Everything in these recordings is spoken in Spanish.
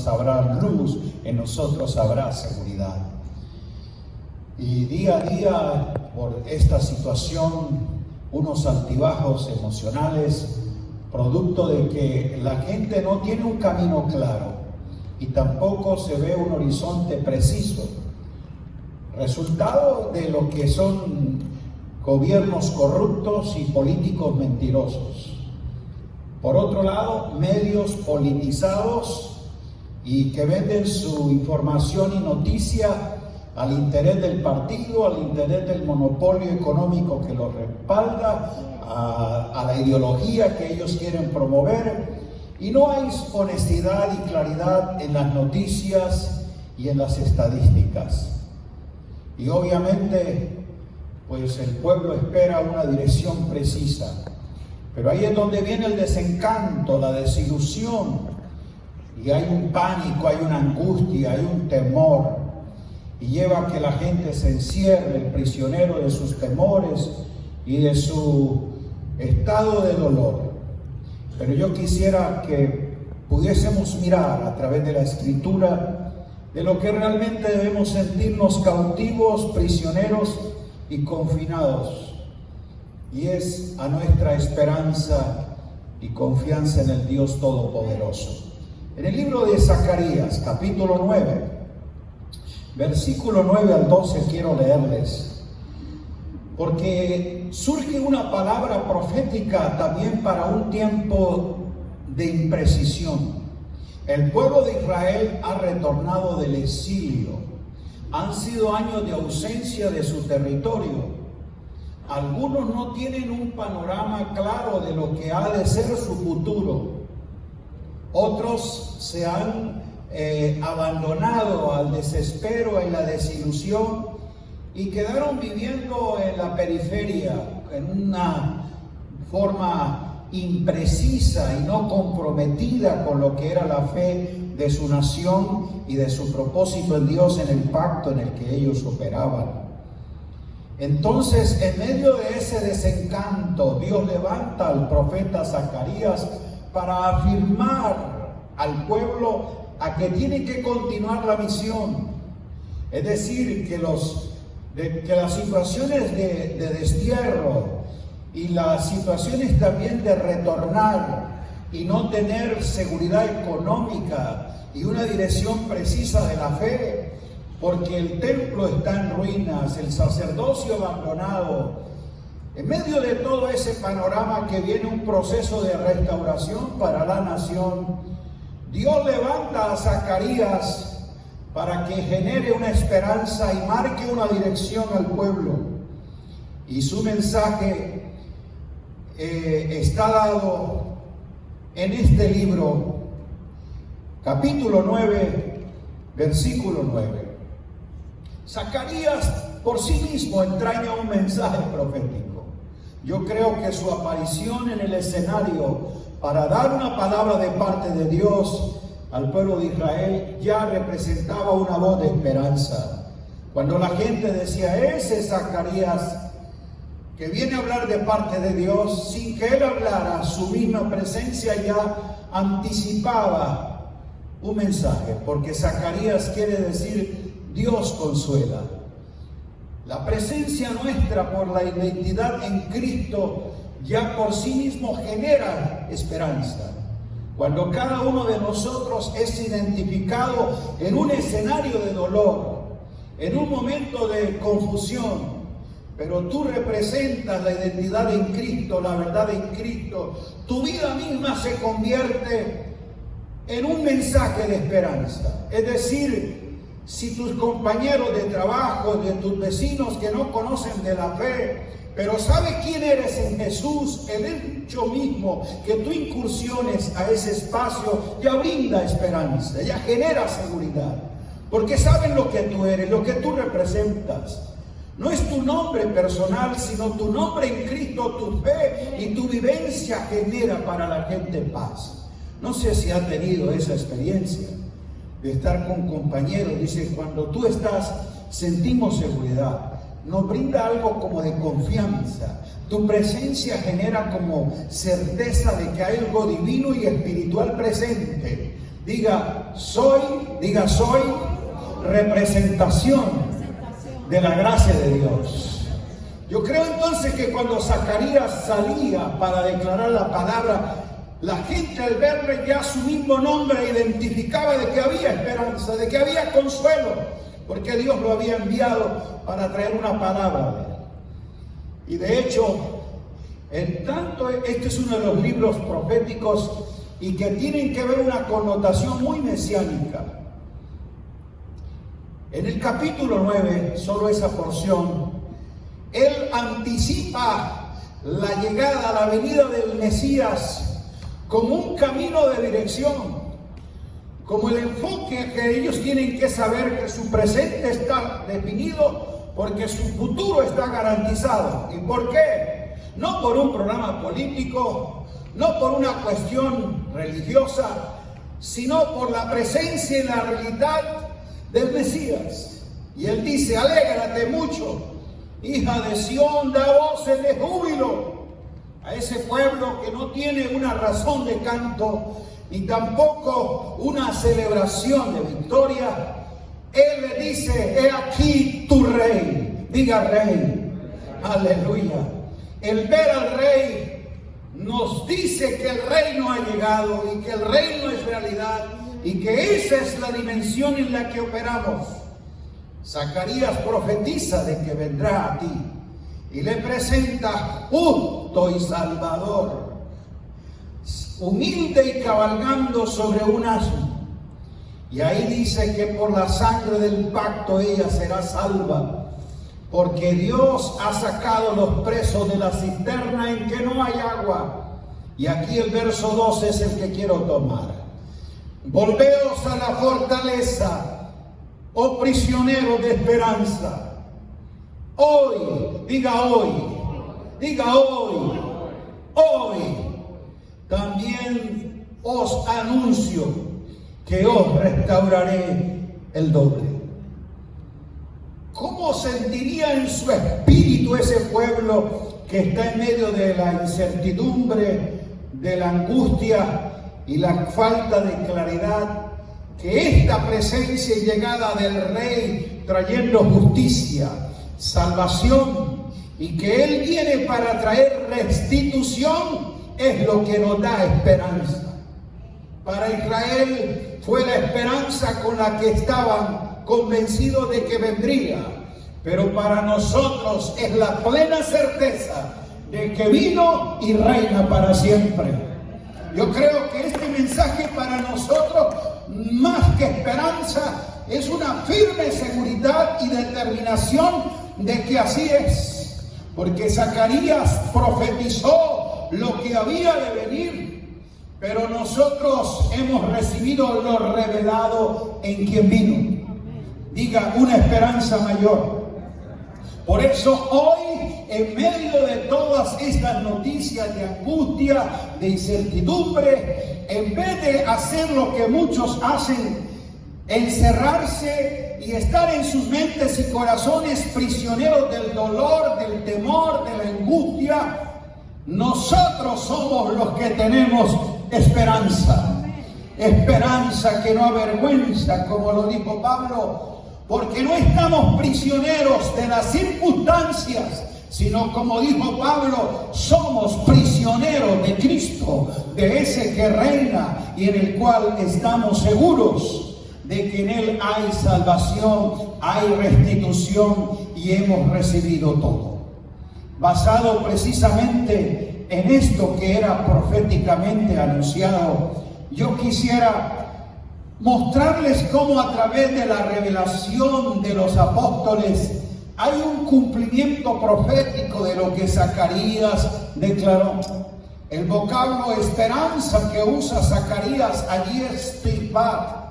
habrá luz, en nosotros habrá seguridad. Y día a día, por esta situación, unos altibajos emocionales, producto de que la gente no tiene un camino claro y tampoco se ve un horizonte preciso, resultado de lo que son gobiernos corruptos y políticos mentirosos. Por otro lado, medios politizados y que venden su información y noticia al interés del partido, al interés del monopolio económico que los respalda, a la ideología que ellos quieren promover, y no hay honestidad y claridad en las noticias y en las estadísticas. Y obviamente, pues el pueblo espera una dirección precisa, pero ahí es donde viene el desencanto, la desilusión, y hay un pánico, hay una angustia, hay un temor, y lleva a que la gente se encierre, el prisionero de sus temores y de su estado de dolor. Pero yo quisiera que pudiésemos mirar a través de la Escritura de lo que realmente debemos sentirnos cautivos, prisioneros y confinados, y es a nuestra esperanza y confianza en el Dios Todopoderoso. En el libro de Zacarías, capítulo 9, versículo 9 al 12, quiero leerles, porque surge una palabra profética también para un tiempo de imprecisión. El pueblo de Israel ha retornado del exilio. Han sido años de ausencia de su territorio. Algunos no tienen un panorama claro de lo que ha de ser su futuro. Otros se han abandonado al desespero y la desilusión y quedaron viviendo en la periferia en una forma imprecisa y no comprometida con lo que era la fe de su nación y de su propósito en Dios, en el pacto en el que ellos operaban. Entonces, en medio de ese desencanto, Dios levanta al profeta Zacarías para afirmar al pueblo a que tiene que continuar la misión. Es decir, que las situaciones de destierro y las situaciones también de retornar y no tener seguridad económica y una dirección precisa de la fe, porque el templo está en ruinas, el sacerdocio abandonado. En medio de todo ese panorama que viene un proceso de restauración para la nación, Dios levanta a Zacarías para que genere una esperanza y marque una dirección al pueblo. Y su mensaje está dado en este libro, capítulo 9, versículo 9. Zacarías por sí mismo entraña un mensaje profético. Yo creo que su aparición en el escenario para dar una palabra de parte de Dios al pueblo de Israel ya representaba una voz de esperanza. Cuando la gente decía, ese Zacarías que viene a hablar de parte de Dios, sin que él hablara, su misma presencia ya anticipaba un mensaje, porque Zacarías quiere decir Dios consuela. La presencia nuestra por la identidad en Cristo ya por sí mismo genera esperanza. Cuando cada uno de nosotros es identificado en un escenario de dolor, en un momento de confusión, pero tú representas la identidad en Cristo, la verdad en Cristo, tu vida misma se convierte en un mensaje de esperanza. Es decir, si tus compañeros de trabajo, de tus vecinos que no conocen de la fe, pero sabe quién eres en Jesús, el hecho mismo que tú incursiones a ese espacio ya brinda esperanza, ya genera seguridad, porque saben lo que tú eres, lo que tú representas. No es tu nombre personal, sino tu nombre en Cristo, tu fe y tu vivencia genera para la gente paz. No sé si ha tenido esa experiencia de estar con compañeros. Dice, cuando tú estás, sentimos seguridad. Nos brinda algo como de confianza. Tu presencia genera como certeza de que hay algo divino y espiritual presente. soy representación de la gracia de Dios. Yo creo entonces que cuando Zacarías salía para declarar la palabra, la gente al verle ya su mismo nombre identificaba de que había esperanza, de que había consuelo, porque Dios lo había enviado para traer una palabra. Y de hecho, en tanto, este es uno de los libros proféticos y que tienen que ver una connotación muy mesiánica. En el capítulo 9, solo esa porción, él anticipa la llegada, la venida del Mesías como un camino de dirección, como el enfoque que ellos tienen que saber que su presente está definido porque su futuro está garantizado. ¿Y por qué? No por un programa político, no por una cuestión religiosa, sino por la presencia y la realidad del Mesías. Y él dice: alégrate mucho, hija de Sión, da voces de júbilo a ese pueblo que no tiene una razón de canto ni tampoco una celebración de victoria. Él le dice: he aquí tu rey. Diga rey. Aleluya. El ver al rey nos dice que el reino ha llegado y que el reino es realidad y que esa es la dimensión en la que operamos. Zacarías profetiza de que vendrá a ti y le presenta justo y salvador, humilde y cabalgando sobre un asno. Y ahí dice que por la sangre del pacto ella será salva, porque Dios ha sacado los presos de la cisterna en que no hay agua. Y aquí el verso 12 es el que quiero tomar. Volveos a la fortaleza, oh prisioneros de esperanza. Hoy, diga hoy, hoy, también os anuncio que os restauraré el doble. ¿Cómo sentiría en su espíritu ese pueblo que está en medio de la incertidumbre, de la angustia y la falta de claridad, que esta presencia y llegada del Rey trayendo justicia, salvación, y que Él viene para traer restitución, es lo que nos da esperanza? Para Israel fue la esperanza con la que estaban convencidos de que vendría, pero para nosotros es la plena certeza de que vino y reina para siempre. Yo creo que este mensaje para nosotros, más que esperanza, es una firme seguridad y determinación de que así es, porque Zacarías profetizó lo que había de venir, pero nosotros hemos recibido lo revelado en quien vino. Diga, una esperanza mayor. Por eso hoy, en medio de todas estas noticias de angustia, de incertidumbre, en vez de hacer lo que muchos hacen, encerrarse y estar en sus mentes y corazones prisioneros del dolor, del temor, de la angustia, nosotros somos los que tenemos esperanza. Esperanza que no avergüenza, como lo dijo Pablo, porque no estamos prisioneros de las circunstancias, sino, como dijo Pablo, somos prisioneros de Cristo, de ese que reina y en el cual estamos seguros de que en Él hay salvación, hay restitución y hemos recibido todo. Basado precisamente en esto que era proféticamente anunciado, yo quisiera mostrarles cómo a través de la revelación de los apóstoles hay un cumplimiento profético de lo que Zacarías declaró. El vocablo esperanza que usa Zacarías allí es tikvat,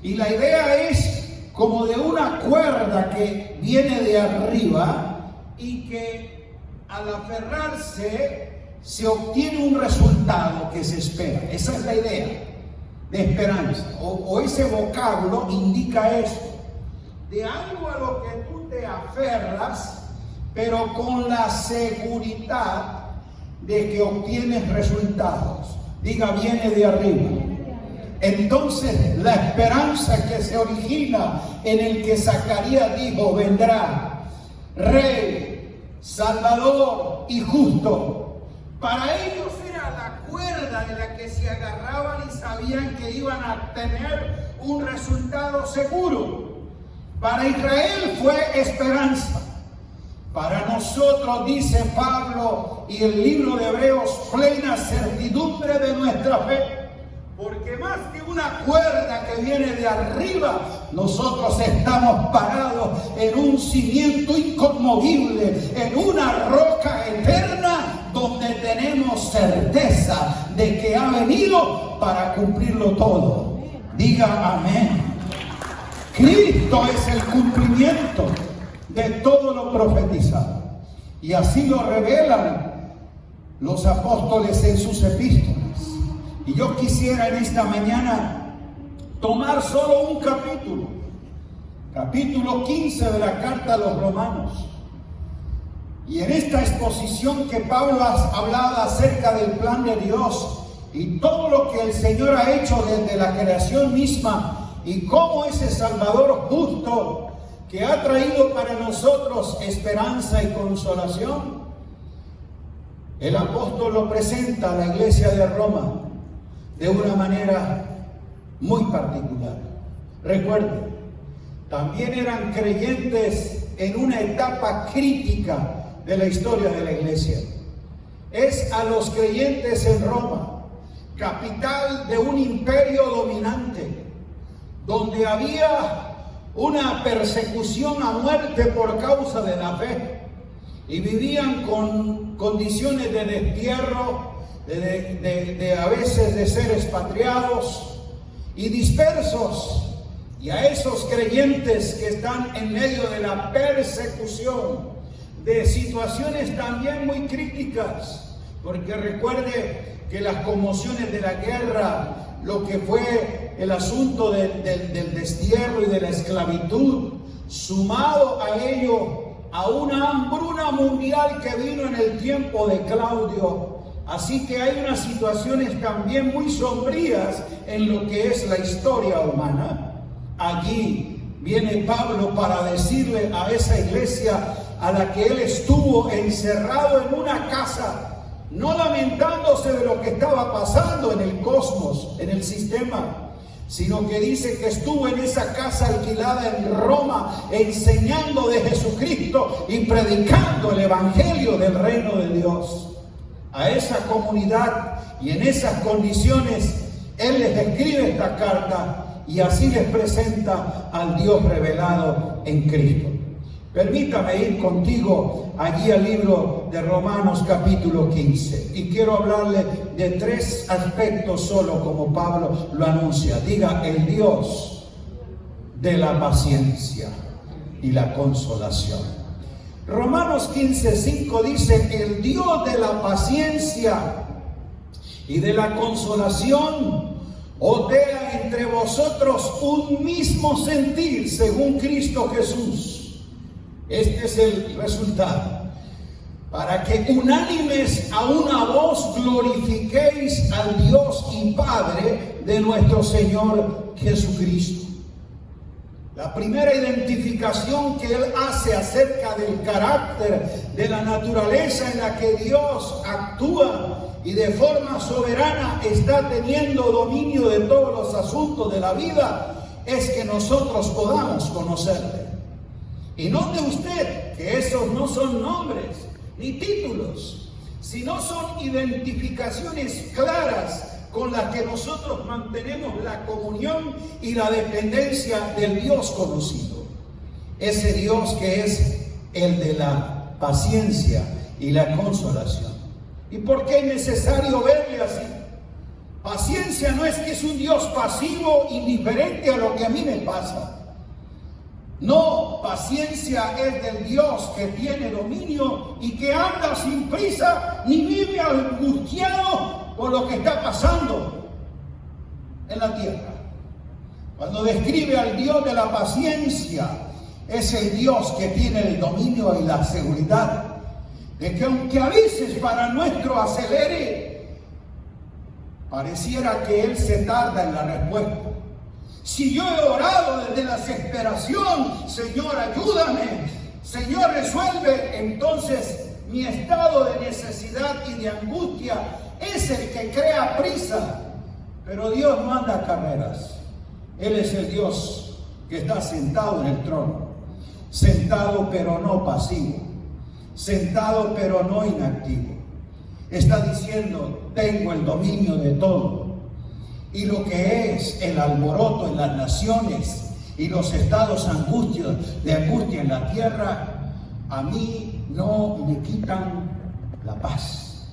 y la idea es como de una cuerda que viene de arriba y que al aferrarse se obtiene un resultado que se espera. Esa es la idea de esperanza, o ese vocablo indica eso, de algo a lo que tú te aferras, pero con la seguridad de que obtienes resultados. Diga, viene de arriba. entonces la esperanza que se origina en el que Zacarías dijo, vendrá Rey, Salvador y justo. Para ellos era la cuerda de la que se agarraban y sabían que iban a tener un resultado seguro. Para Israel fue esperanza. Para nosotros, dice Pablo y el libro de Hebreos, plena certidumbre de nuestra fe. Porque más que una cuerda que viene de arriba, nosotros estamos parados en un cimiento inconmovible, en una roca eterna, donde tenemos certeza de que ha venido para cumplirlo todo. Diga amén. Cristo es el cumplimiento de todo lo profetizado. Y así lo revelan los apóstoles en sus epístolas. Y yo quisiera en esta mañana tomar solo un capítulo, capítulo 15 de la carta a los Romanos. Y en esta exposición que Pablo ha hablado acerca del plan de Dios y todo lo que el Señor ha hecho desde la creación misma y cómo ese Salvador justo que ha traído para nosotros esperanza y consolación, el apóstol lo presenta a la iglesia de Roma de una manera muy particular. Recuerden, también eran creyentes en una etapa crítica de la historia de la iglesia. Es a los creyentes en Roma, capital de un imperio dominante, donde había una persecución a muerte por causa de la fe, y vivían con condiciones de destierro, de a veces de ser expatriados y dispersos. Y a esos creyentes que están en medio de la persecución, de situaciones también muy críticas, porque recuerde que las conmociones de la guerra, lo que fue el asunto del destierro y de la esclavitud, sumado a ello a una hambruna mundial que vino en el tiempo de Claudio. Así que hay unas situaciones también muy sombrías en lo que es la historia humana. Allí viene Pablo para decirle a esa iglesia a la que él estuvo encerrado en una casa, no lamentándose de lo que estaba pasando en el cosmos, en el sistema, sino que dice que estuvo en esa casa alquilada en Roma, enseñando de Jesucristo y predicando el evangelio del reino de Dios a esa comunidad. Y en esas condiciones él les escribe esta carta y así les presenta al Dios revelado en Cristo. Permítame ir contigo allí al libro de Romanos capítulo 15. Y quiero hablarle de tres aspectos solo, como Pablo lo anuncia. Diga, el Dios de la paciencia y la consolación. Romanos 15:5 dice, el Dios de la paciencia y de la consolación os dé entre vosotros un mismo sentir según Cristo Jesús. Este es el resultado, para que unánimes a una voz glorifiquéis al Dios y Padre de nuestro Señor Jesucristo. La primera identificación que él hace acerca del carácter, de la naturaleza en la que Dios actúa y de forma soberana está teniendo dominio de todos los asuntos de la vida, es que nosotros podamos conocerle. Y note usted que esos no son nombres ni títulos, sino son identificaciones claras con las que nosotros mantenemos la comunión y la dependencia del Dios conocido. Ese Dios que es el de la paciencia y la consolación. ¿Y por qué es necesario verle así? Paciencia no es que es un Dios pasivo, indiferente a lo que a mí me pasa. No, paciencia es del Dios que tiene dominio y que anda sin prisa ni vive angustiado por lo que está pasando en la tierra. Cuando describe al Dios de la paciencia, es el Dios que tiene el dominio y la seguridad de que aunque a veces para nuestro acelere, pareciera que Él se tarda en la respuesta. Si yo he orado desde la desesperación, Señor, ayúdame, Señor, resuelve, entonces mi estado de necesidad y de angustia es el que crea prisa. Pero Dios no anda a carreras. Él es el Dios que está sentado en el trono, sentado pero no pasivo, sentado pero no inactivo. Está diciendo: tengo el dominio de todo. Y lo que es el alboroto en las naciones y los estados de angustia en la tierra, a mí no me quitan la paz.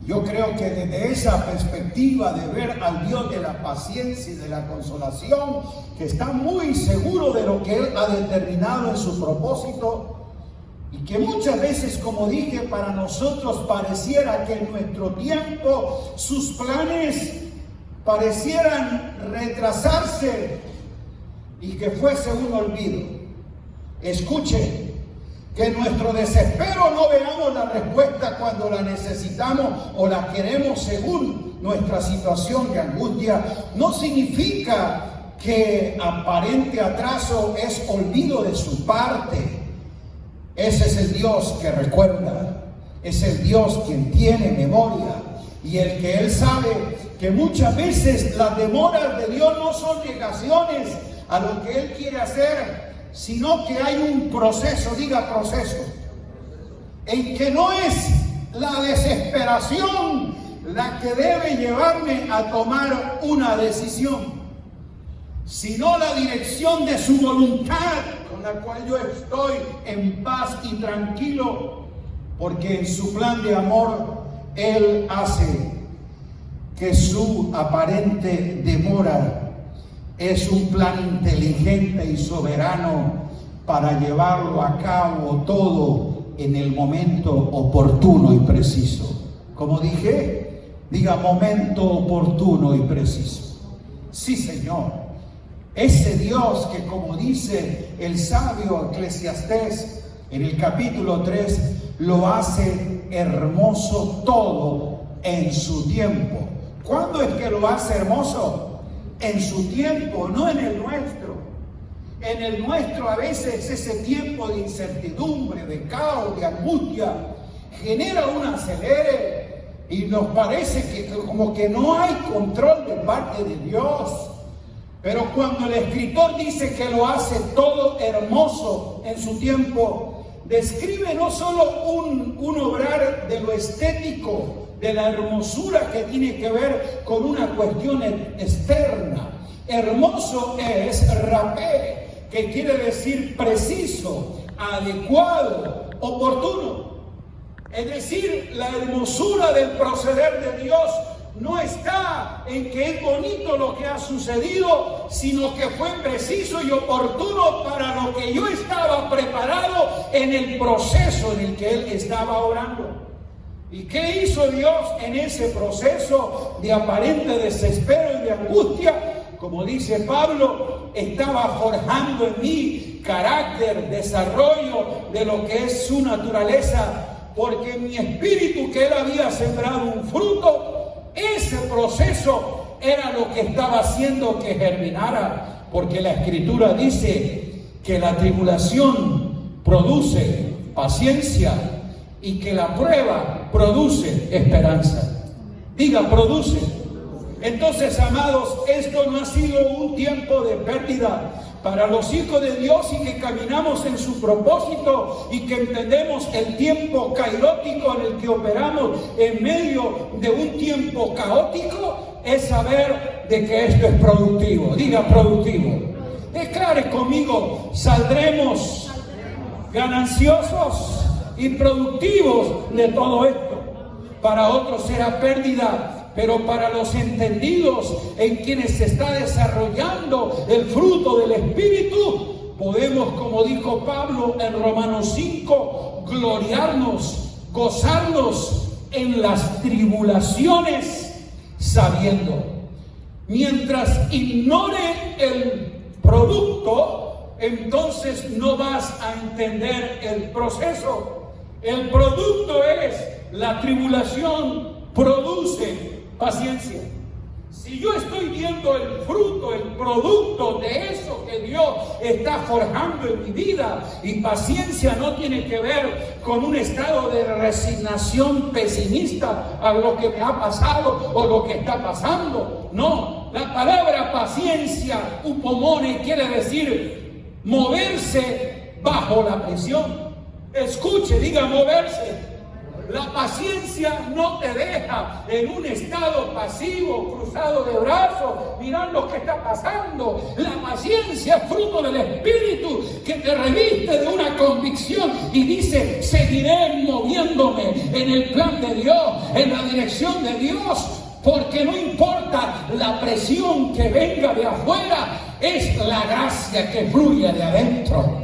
Yo creo que desde esa perspectiva de ver al Dios de la paciencia y de la consolación, que está muy seguro de lo que Él ha determinado en su propósito, y que muchas veces, como dije, para nosotros pareciera que en nuestro tiempo sus planes parecieran retrasarse y que fuese un olvido. Escuche, que en nuestro desespero no veamos la respuesta cuando la necesitamos o la queremos según nuestra situación de angustia, no significa que aparente atraso es olvido de su parte. Ese es el Dios que recuerda, es el Dios quien tiene memoria, y el que Él sabe que muchas veces las demoras de Dios no son negaciones a lo que Él quiere hacer, sino que hay un proceso, diga proceso, en que no es la desesperación la que debe llevarme a tomar una decisión, sino la dirección de su voluntad, con la cual yo estoy en paz y tranquilo, porque en su plan de amor Él hace que su aparente demora es un plan inteligente y soberano para llevarlo a cabo todo en el momento oportuno y preciso. Como dije, diga momento oportuno y preciso. Sí, Señor. Ese Dios que, como dice el sabio Eclesiastés en el capítulo 3, lo hace hermoso todo en su tiempo. ¿Cuándo es que lo hace hermoso? En su tiempo, no en el nuestro. En el nuestro a veces ese tiempo de incertidumbre, de caos, de angustia, genera un acelere y nos parece que como que no hay control de parte de Dios. Pero cuando el escritor dice que lo hace todo hermoso en su tiempo, describe no solo un obrar de lo estético, de la hermosura que tiene que ver con una cuestión externa. Hermoso es rapé, que quiere decir preciso, adecuado, oportuno. Es decir, la hermosura del proceder de Dios no está en que es bonito lo que ha sucedido, sino que fue preciso y oportuno para lo que yo estaba preparado en el proceso en el que Él estaba orando. ¿Y qué hizo Dios en ese proceso de aparente desespero y de angustia? Como dice Pablo, estaba forjando en mí carácter, desarrollo de lo que es su naturaleza, porque en mi espíritu, que Él había sembrado un fruto, ese proceso era lo que estaba haciendo que germinara, porque la Escritura dice que la tribulación produce paciencia y que la prueba produce esperanza. Diga, produce. Entonces, amados, esto no ha sido un tiempo de pérdida para los hijos de Dios, y que caminamos en su propósito y que entendemos el tiempo cairótico en el que operamos en medio de un tiempo caótico, es saber de que esto es productivo. Diga, productivo. Declare conmigo: saldremos gananciosos y productivos de todo esto. Para otros será pérdida, pero para los entendidos, en quienes se está desarrollando el fruto del Espíritu, podemos, como dijo Pablo en Romanos 5, gloriarnos, gozarnos en las tribulaciones, sabiendo, mientras ignore el producto, entonces no vas a entender el proceso. El producto es: la tribulación produce paciencia. Si yo estoy viendo el fruto, el producto de eso que Dios está forjando en mi vida, y paciencia no tiene que ver con un estado de resignación pesimista a lo que me ha pasado o lo que está pasando. No, la palabra paciencia, upomone, quiere decir moverse bajo la presión. Escuche, diga moverse. La paciencia no te deja en un estado pasivo, cruzado de brazos, mirando qué está pasando. La paciencia es fruto del Espíritu que te reviste de una convicción y dice: seguiré moviéndome en el plan de Dios, en la dirección de Dios, porque no importa la presión que venga de afuera, es la gracia que fluye de adentro.